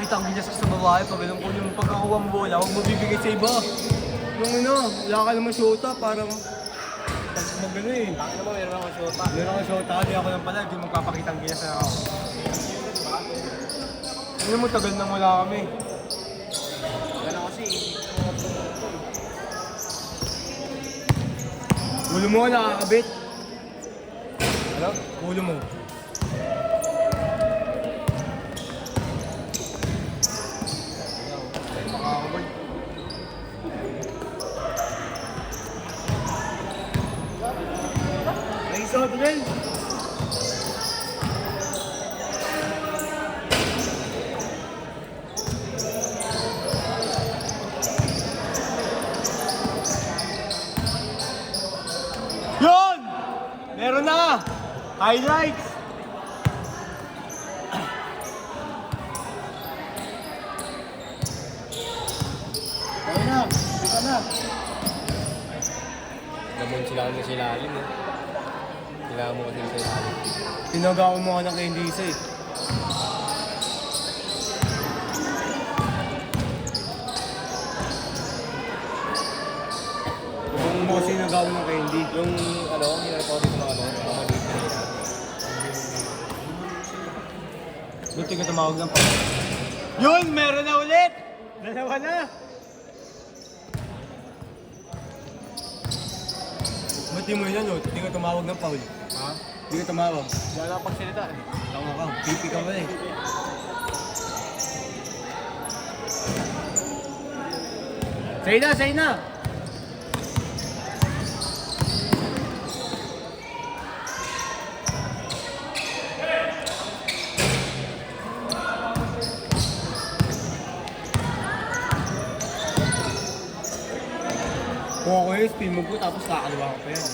pakitang gilas sa babae. Pag alam ko yung pagkakuha mo bola, huwag mo bibigay sa iba. Yung wala ka naman syota, parang magano eh. Ano mo, meron akong shota. Meron akong syota, di ako lang pala, di magpapakitang gilas na ako. Ano mo, tagal na wala kami. Gano'n kasi. Ulo mo nakakabit. Ano? Ulo mo. Makakabay. May isot rin. Yun! Meron na! Highlights! Ayun na, bisa na. Gamon sila kami sa ilalim eh. Kailangan mo kasi sa ilalim. Tinagawa mo ka ng Candice eh. Kung mo kasi nagawa ng candy. Yung ano, ginagawa dito ng ano, mga maliit na ilalim. Buti ka tumawag ng pa. Yun! Meron na ulit! Dalawa na! Buti mo yun, no? Hindi ka tumawag ng Paul. Ha? Hindi ka tumawag. Wala na pagsalita eh. Tama ka. Pipi ka ba eh. Say na! Kung ako yung spin move ko, tapos kakaliwa ko pa yan.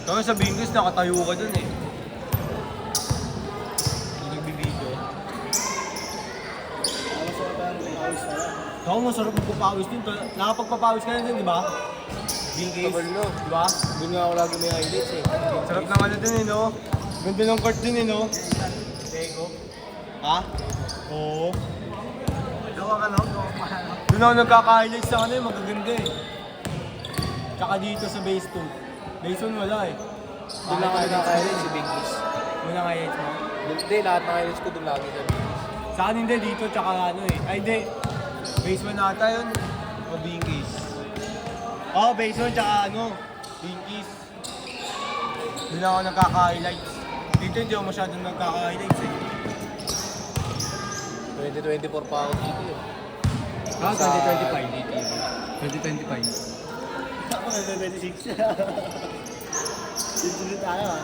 Kaya sa Bingos, nakatayo ka dun eh. Hindi nagbibideo. Ako sa ba ng house na lang. Ako masarap magpapawis din. Nakapagpapawis ka na din, di ba? Bingos, Tagal no. di ba? Doon nga ako lagi may highlights eh. Sarap ng ano din eh, no? Ganda ng court din eh, no? Lego. Ha? Oo. Gawa ka no? Gawa ka no? Doon ako nagkaka-highlights sa ano eh, magaganda eh. Tsaka dito sa base 2. Base 1 wala eh. Doon lang ako nagkaka-highlights si Big Kiss. Muna highlights mo. Hindi, lahat ng highlights ko doon lagi sa Big Kiss. Sa akin hindi, dito tsaka ano eh. Ay hindi. Base 1 nata yun. O Binkies. Oo, base 1 tsaka ano. Binkies. Doon ako nagkaka-highlights. Dito hindi ako masyadong nagkaka-highlights eh. 2024 pa ako dito eh. Ah, Sa 2025. DTV. 2025. Ako na 26. Dito tayo ah.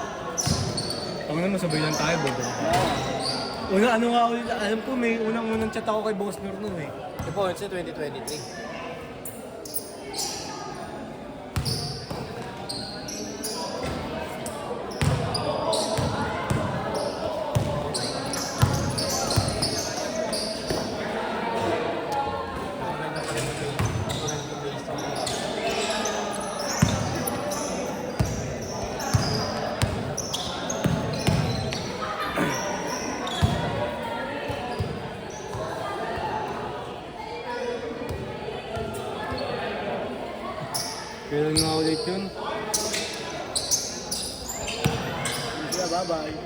Ang naman sabay lang tayo, bobo. Una, ano nga ulit, alam ko may unang chat ako kay Boss Nur nun eh. Ito po, it's 2023. Kailan nga ulit yun? Yeah, bye-bye.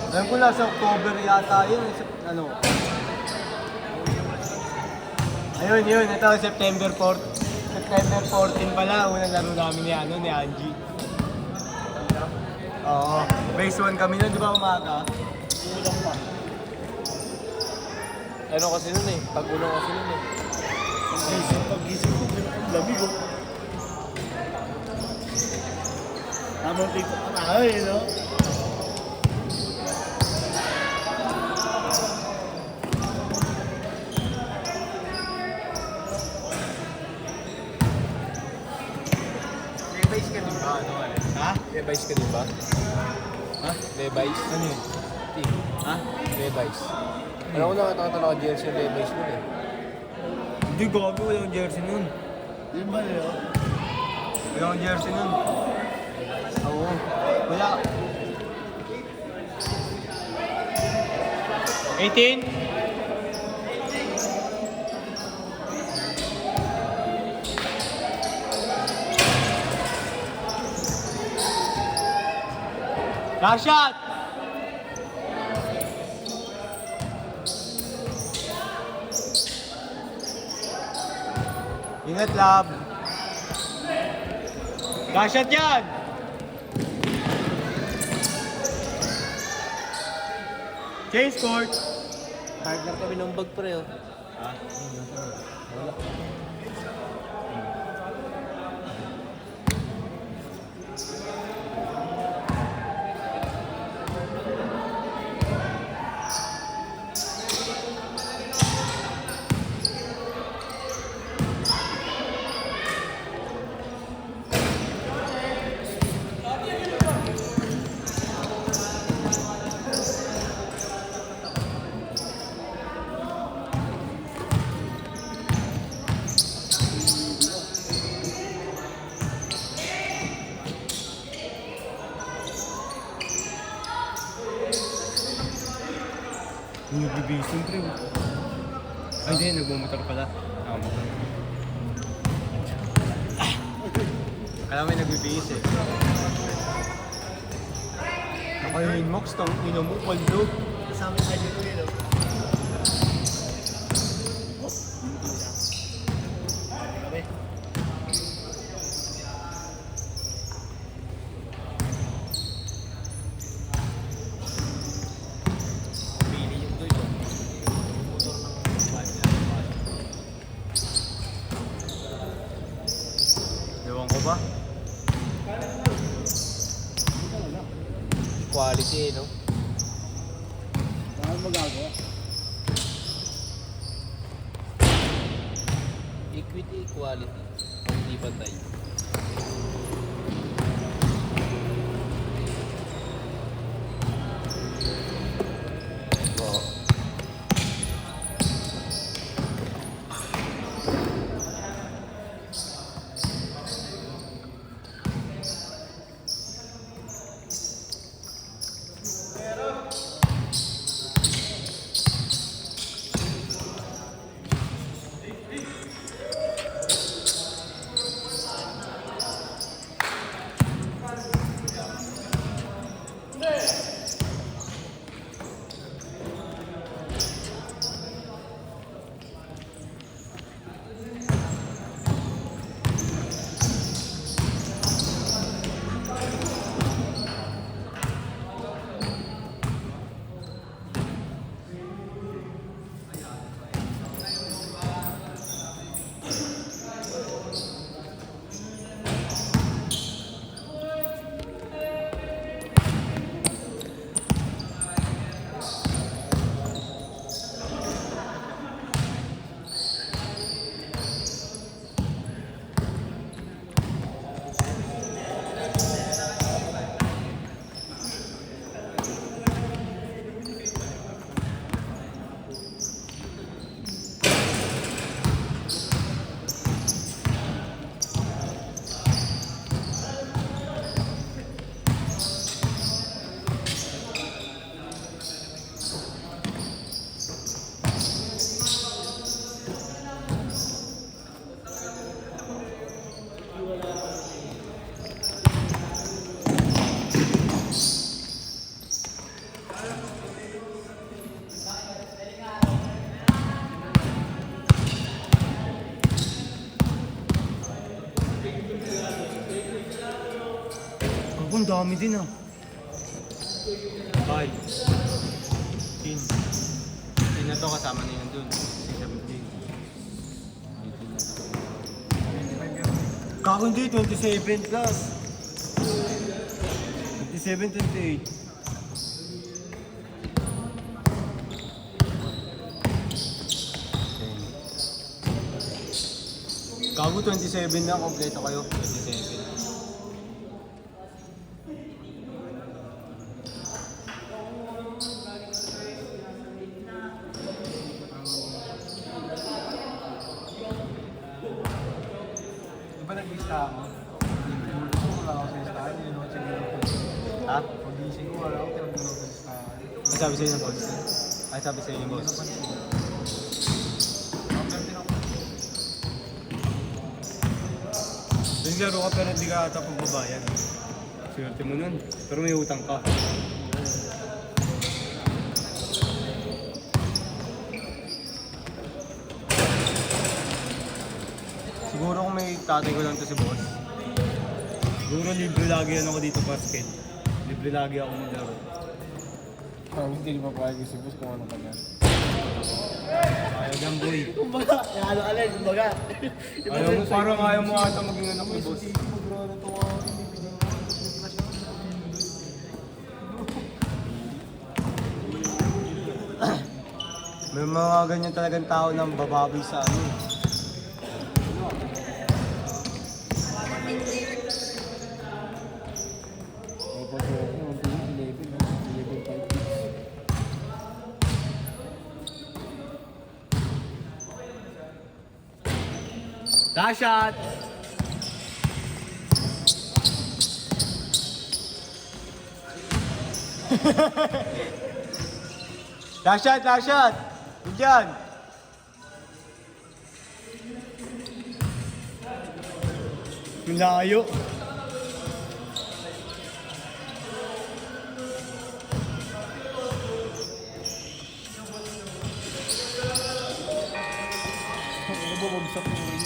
Alam ko nasa October yata yun. Ano? Ayun, yun. Ito, September 4. September 14 pala. Unang laro namin ni Angie. Oo. Base 1 kami nun, di ba umaga? Kulang pa. Ano kasi nun eh, pag-ulang kasi nun eh. Pag-gising ko, lamig oh. Tamang TikTok ka na eh, no? Ha? Levi's. Ano yun? Team. Ha? Levi's. Alam ko nakita ko jersey ng Levi's mo eh. Hindi, gabi. Wala akong jersey nun. Yun ba Leo? Wala akong jersey nun. Oo. Wala. 18? Last shot! Ingat, lab. Last shot yan! Change court! Partner kami ng bag pre oh. Nag-bibising, pre. Ay, hindi. Nagmumotor pala. Nakamotor. Alam mo yung nagbibis eh. Nakayin mo, gusto ang ino mo, paldo. Kasama tayo dito Leo. Pili yung doon oh. Motor ng Ewan ko ba? quality eh no. Bakit magagawa? Equity, quality. Hindi pantay. Ako, ang dami din ah. 5. 10. 10 na to, kasama na yun dun. 17. Kako hindi, 27 plus. 27, 28. Kako 27 na, kompleto kayo. 27. Ano sabi sa'yo ng boss? Ano sabi sa'yo ng boss? Naglaro ka pero hindi ka ata pagbabayad. Swerte mo nun. Pero may utang ka. Siguro kung may tatay ko lang to si boss. Siguro libre lagi yan ako dito basket. Libre lagi ako maglaro. Hindi mo pa si boss kung ano ka yan. Ayaw yan boy. Kumbaga, ano ka lang, kumbaga. Ayaw mo parang ayaw mo ata maging anak ni boss. May mga ganyan talagang tao na bababoy sa ano. Dash shot! Dash shot! Dash shot! Diyan! Layo! Ano ba bumsak mo rin?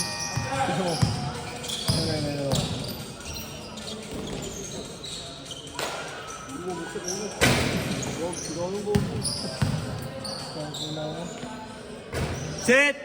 Ano? Ano? Sit!